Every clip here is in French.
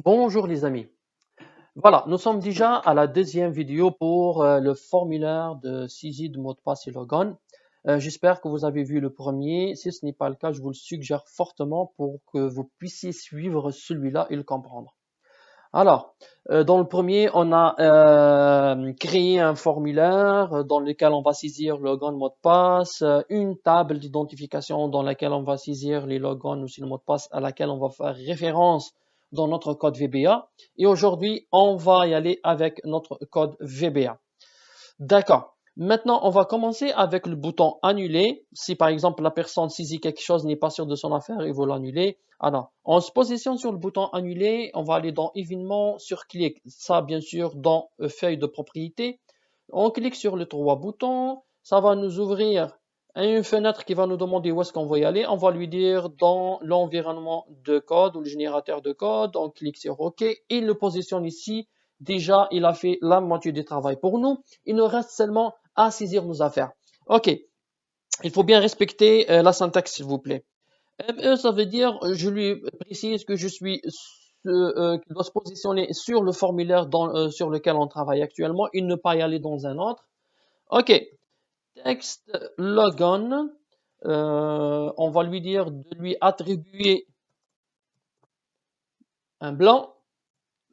Bonjour les amis. Voilà, nous sommes déjà à la deuxième vidéo pour le formulaire de saisie de mot de passe et logon. J'espère que vous avez vu le premier. Si ce n'est pas le cas, je vous le suggère fortement pour que vous puissiez suivre celui-là et le comprendre. Alors, dans le premier, on a créé un formulaire dans lequel on va saisir le logon, mot de passe, une table d'identification dans laquelle on va saisir les logons ou le mot de passe à laquelle on va faire référence dans notre code VBA. Et aujourd'hui, on va y aller avec notre code VBA. D'accord. Maintenant, on va commencer avec le bouton annuler. Si par exemple la personne saisit quelque chose, n'est pas sûr de son affaire, il veut l'annuler. Alors, on se positionne sur le bouton annuler. On va aller dans événements sur clic. Ça, bien sûr, dans feuille de propriété. On clique sur les trois boutons. Ça va nous ouvrir une fenêtre qui va nous demander où est-ce qu'on va y aller. On va lui dire dans l'environnement de code ou le générateur de code. On clique sur OK. Il le positionne ici. Déjà, il a fait la moitié du travail pour nous. Il nous reste seulement à saisir nos affaires. OK. Il faut bien respecter la syntaxe, s'il vous plaît. ME, ça veut dire, je lui précise que je suis, qu'il doit se positionner sur le formulaire sur lequel on travaille actuellement et ne pas y aller dans un autre. OK. Text logon. On va lui dire de lui attribuer un blanc.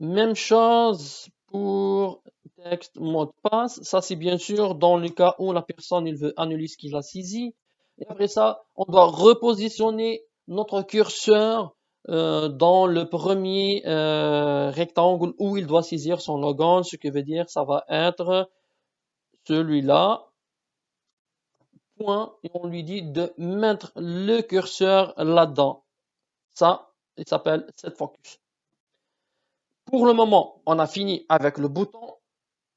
Même chose pour texte mot de passe. Ça, c'est bien sûr dans le cas où la personne il veut annuler ce qu'il a saisi. Et après ça, on doit repositionner notre curseur dans le premier rectangle où il doit saisir son logon. Ce qui veut dire ça va être celui-là. Point. Et on lui dit de mettre le curseur là-dedans. Ça, il s'appelle set focus. Pour le moment, on a fini avec le bouton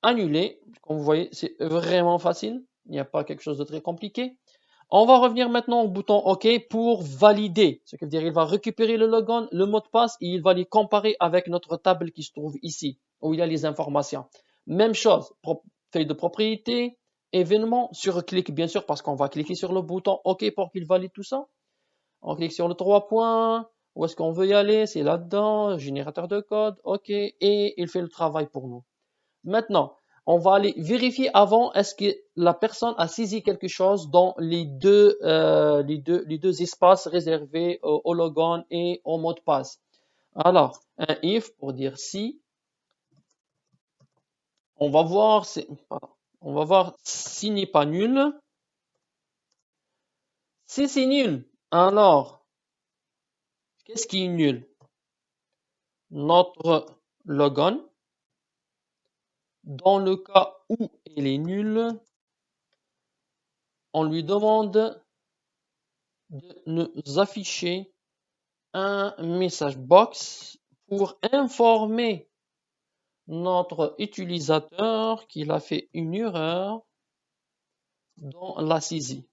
annuler. Comme vous voyez, c'est vraiment facile. Il n'y a pas quelque chose de très compliqué. On va revenir maintenant au bouton OK pour valider. Ce qui veut dire qu'il va récupérer le logon, le mot de passe et il va les comparer avec notre table qui se trouve ici, où il y a les informations. Même chose, feuille de propriété, événement, sur clic bien sûr, parce qu'on va cliquer sur le bouton OK pour qu'il valide tout ça. On clique sur le 3 points. Où est-ce qu'on veut y aller? C'est là-dedans, générateur de code, OK, et il fait le travail pour nous. Maintenant, on va aller vérifier avant est-ce que la personne a saisi quelque chose dans les deux espaces réservés au logon et au mot de passe. Alors, un if pour dire si. On va voir s'il n'est pas nul. Si c'est nul, alors, qu'est-ce qui est nul? Notre logon. Dans le cas où il est nul, on lui demande de nous afficher un message box pour informer notre utilisateur qu'il a fait une erreur dans la saisie.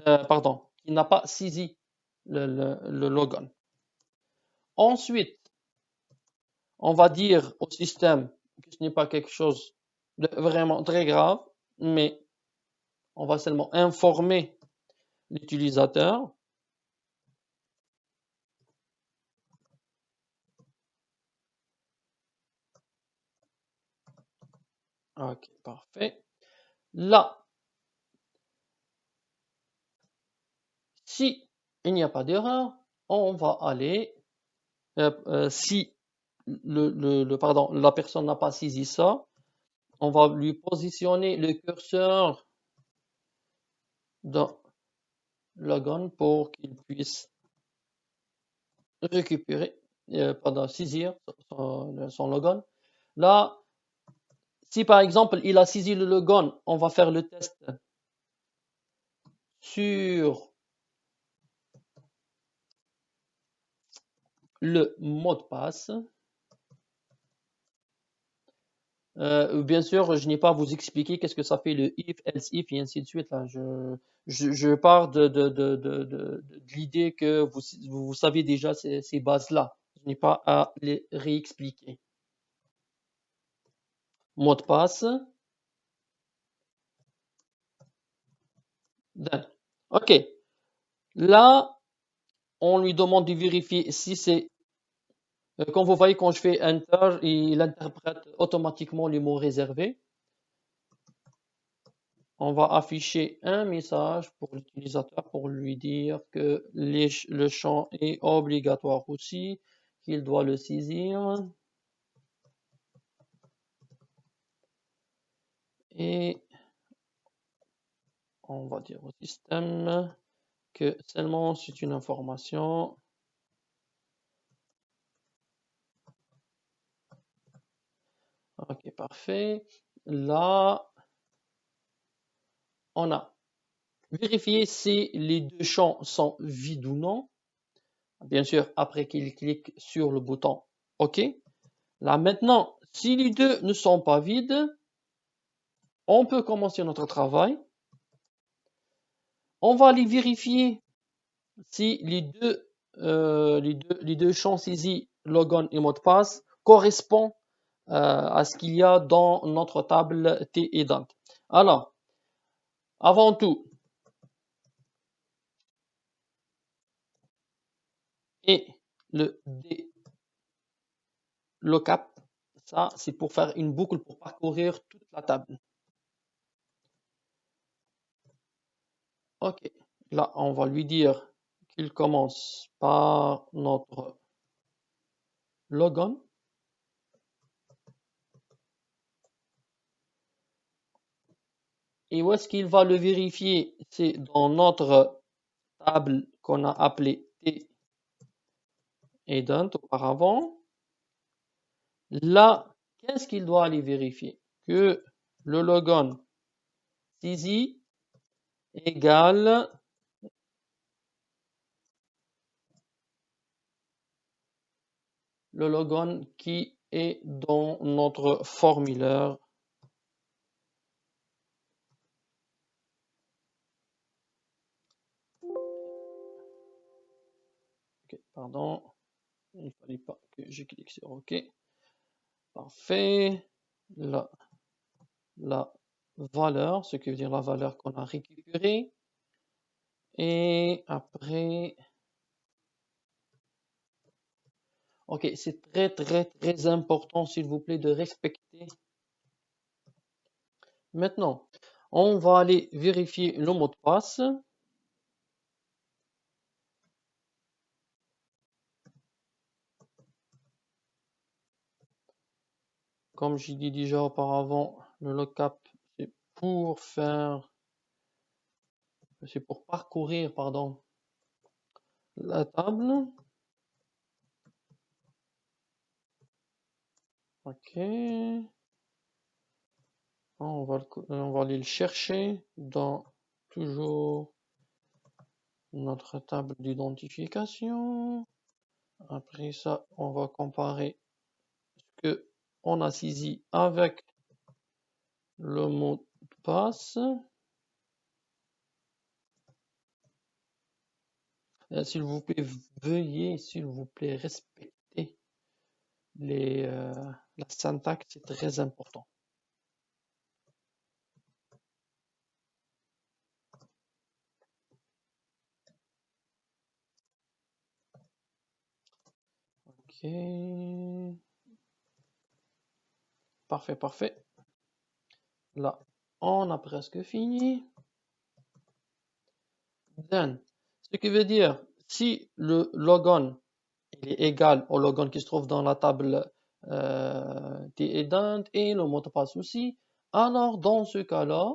Pardon, qu'il n'a pas saisi le logon. Ensuite, on va dire au système que ce n'est pas quelque chose de vraiment très grave, mais on va seulement informer l'utilisateur. Ok, parfait. Là, si il n'y a pas d'erreur, on va aller, si pardon, la personne n'a pas saisi ça, on va lui positionner le curseur dans logon pour qu'il puisse récupérer, pardon, saisir son logon. Là, si par exemple il a saisi le logon, on va faire le test sur le mot de passe. Bien sûr, je n'ai pas à vous expliquer qu'est-ce que ça fait le if, else if et ainsi de suite. Là, je pars de l'idée que vous savez déjà ces bases-là. Je n'ai pas à les réexpliquer. Mot de passe. Done. OK. Là, on lui demande de vérifier si c'est Comme vous voyez, quand je fais Enter, il interprète automatiquement les mots réservés. On va afficher un message pour l'utilisateur pour lui dire que le champ est obligatoire aussi, qu'il doit le saisir. Et on va dire au système que seulement c'est une information. Ok, parfait. Là, on a vérifié si les deux champs sont vides ou non. Bien sûr, après qu'il clique sur le bouton OK. Là, maintenant, si les deux ne sont pas vides, on peut commencer notre travail. On va aller vérifier si les deux champs saisis, logon et mot de passe, correspondent à ce qu'il y a dans notre table T-Edent. Alors, avant tout, et le D locap, ça c'est pour faire une boucle pour parcourir toute la table. Ok, là on va lui dire qu'il commence par notre logon. Et où est-ce qu'il va le vérifier? C'est dans notre table qu'on a appelée T-Edent auparavant. Là, qu'est-ce qu'il doit aller vérifier? Que le logon saisi égale le logon qui est dans notre formulaire. Ok, pardon, il ne fallait pas que je clique sur OK. Parfait. Là, la valeur, ce qui veut dire la valeur qu'on a récupérée. Et après, ok, c'est très important, s'il vous plaît, de respecter. Maintenant, on va aller vérifier le mot de passe. Comme j'ai dit déjà auparavant, le locap, c'est pour parcourir, pardon, la table. Ok. On va aller le chercher dans toujours notre table d'identification. Après ça, on va comparer ce que on a saisi avec le mot de passe. S'il vous plaît, veuillez, s'il vous plaît, respecter la syntaxe, c'est très important. Ok. Parfait, parfait. Là, on a presque fini. Then, ce qui veut dire, si le logon il est égal au logon qui se trouve dans la table T-Edent et le mot de passe aussi, alors dans ce cas-là,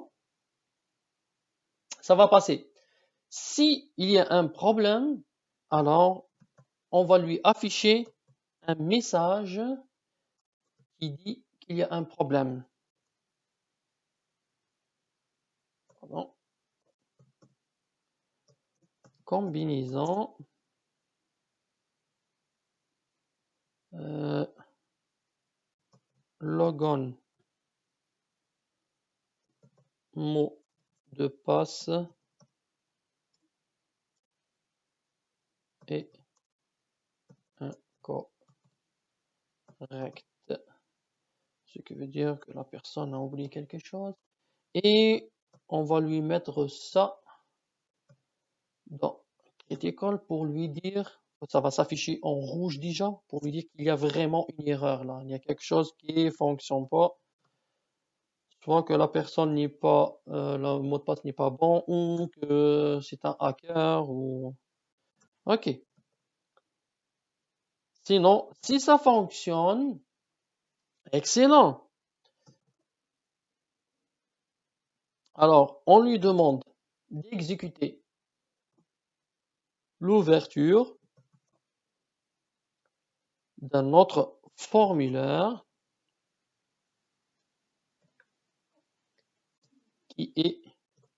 ça va passer. Si il y a un problème, alors on va lui afficher un message qui dit qu'il y a un problème. Pardon. Combinaison logon mot de passe est incorrect. Ce qui veut dire que la personne a oublié quelque chose. Et on va lui mettre ça dans Critical pour lui dire ça va s'afficher en rouge déjà pour lui dire qu'il y a vraiment une erreur là. Il y a quelque chose qui ne fonctionne pas. Soit que la personne n'est pas, le mot de passe n'est pas bon ou que c'est un hacker ou... Ok. Sinon, si ça fonctionne, excellent. Alors, on lui demande d'exécuter l'ouverture d'un autre formulaire qui est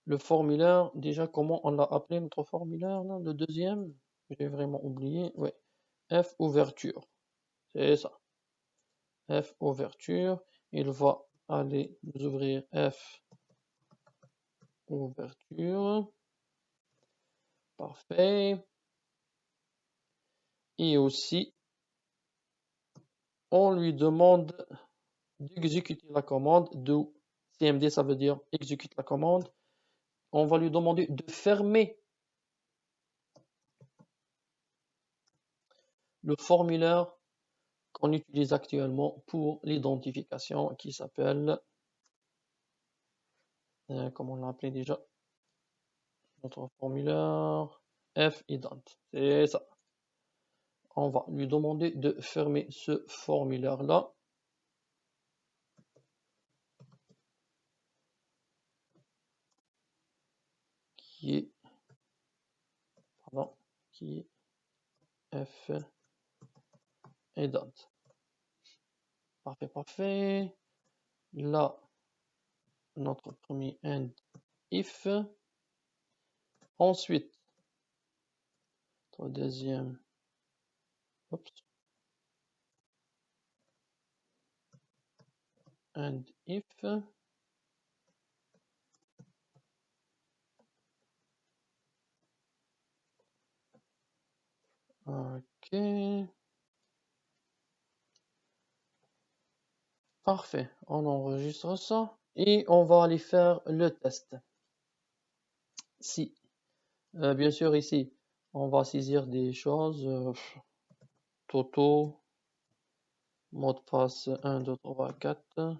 le formulaire, déjà comment on l'a appelé notre formulaire là, le deuxième, j'ai vraiment oublié, ouais, F ouverture, c'est ça, F ouverture, il va aller nous ouvrir F ouverture, parfait, et aussi on lui demande d'exécuter la commande, de CMD ça veut dire exécute la commande, on va lui demander de fermer le formulaire qu'on utilise actuellement pour l'identification qui s'appelle, comment on l'a appelé déjà, notre formulaire F-ident, c'est ça. On va lui demander de fermer ce formulaire-là. Qui est, pardon, qui est F-ident. Parfait, parfait. Là, notre premier end if. Ensuite, notre deuxième, oups, end if. Ok. Parfait. On enregistre ça et on va aller faire le test. Si, bien sûr, ici, on va saisir des choses. Toto, mot de passe 1, 2, 3, 4.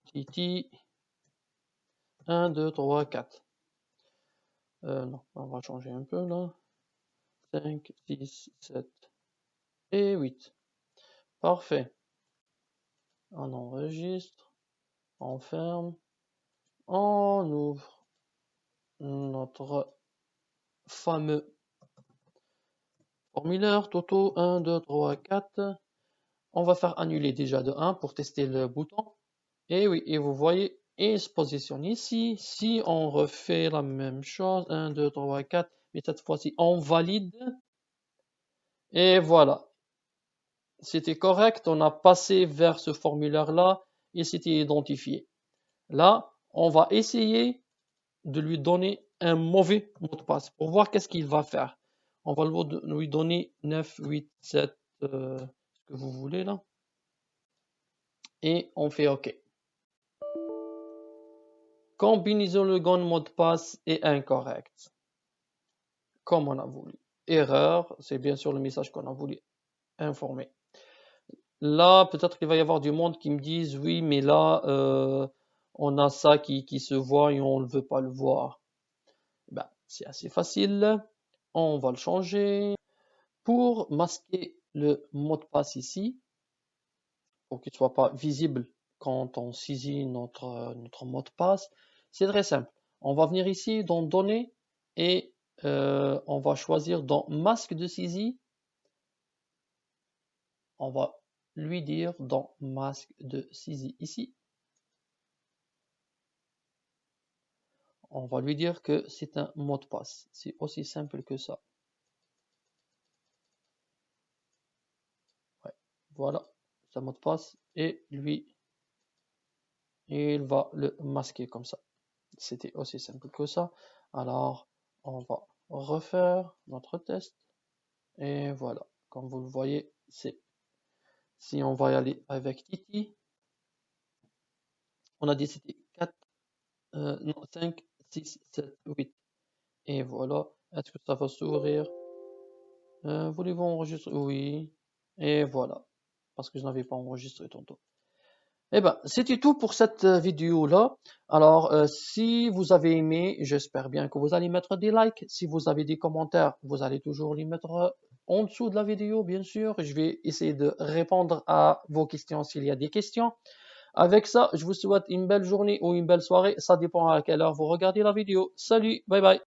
Titi, 1, 2, 3, 4. Non, on va changer un peu là. 5, 6, 7 et 8. Parfait. On enregistre, on ferme, on ouvre notre fameux formulaire Toto 1, 2, 3, 4. On va faire annuler déjà de 1 pour tester le bouton. Et oui, et vous voyez, il se positionne ici. Si on refait la même chose, 1, 2, 3, 4, mais cette fois-ci on valide. Et voilà. C'était correct, on a passé vers ce formulaire-là et c'était identifié. Là, on va essayer de lui donner un mauvais mot de passe pour voir qu'est-ce qu'il va faire. On va lui donner 9, 8, 7, ce que vous voulez là. Et on fait OK. Combinaison le mot de passe est incorrect. Comme on a voulu. Erreur, c'est bien sûr le message qu'on a voulu informer. Là, peut-être qu'il va y avoir du monde qui me dise oui, mais là, on a ça qui se voit et on ne veut pas le voir. Ben, c'est assez facile. On va le changer. Pour masquer le mot de passe ici, pour qu'il ne soit pas visible quand on saisit notre mot de passe, c'est très simple. On va venir ici dans Données et on va choisir dans Masque de saisie. On va lui dire dans Masque de saisie ici. On va lui dire que c'est un mot de passe. C'est aussi simple que ça. Ouais. Voilà, c'est un mot de passe et lui, il va le masquer comme ça. C'était aussi simple que ça. Alors, on va refaire notre test. Et voilà, comme vous le voyez, c'est si on va y aller avec Titi, on a dit c'était 4, non, 5, 6, 7, 8. Et voilà. Est-ce que ça va s'ouvrir? Voulez-vous enregistrer? Oui. Et voilà. Parce que je n'avais pas enregistré tantôt. Eh ben, c'était tout pour cette vidéo-là. Alors, si vous avez aimé, j'espère bien que vous allez mettre des likes. Si vous avez des commentaires, vous allez toujours les mettre en dessous de la vidéo, bien sûr. Je vais essayer de répondre à vos questions s'il y a des questions. Avec ça, je vous souhaite une belle journée ou une belle soirée. Ça dépend à quelle heure vous regardez la vidéo. Salut, bye bye.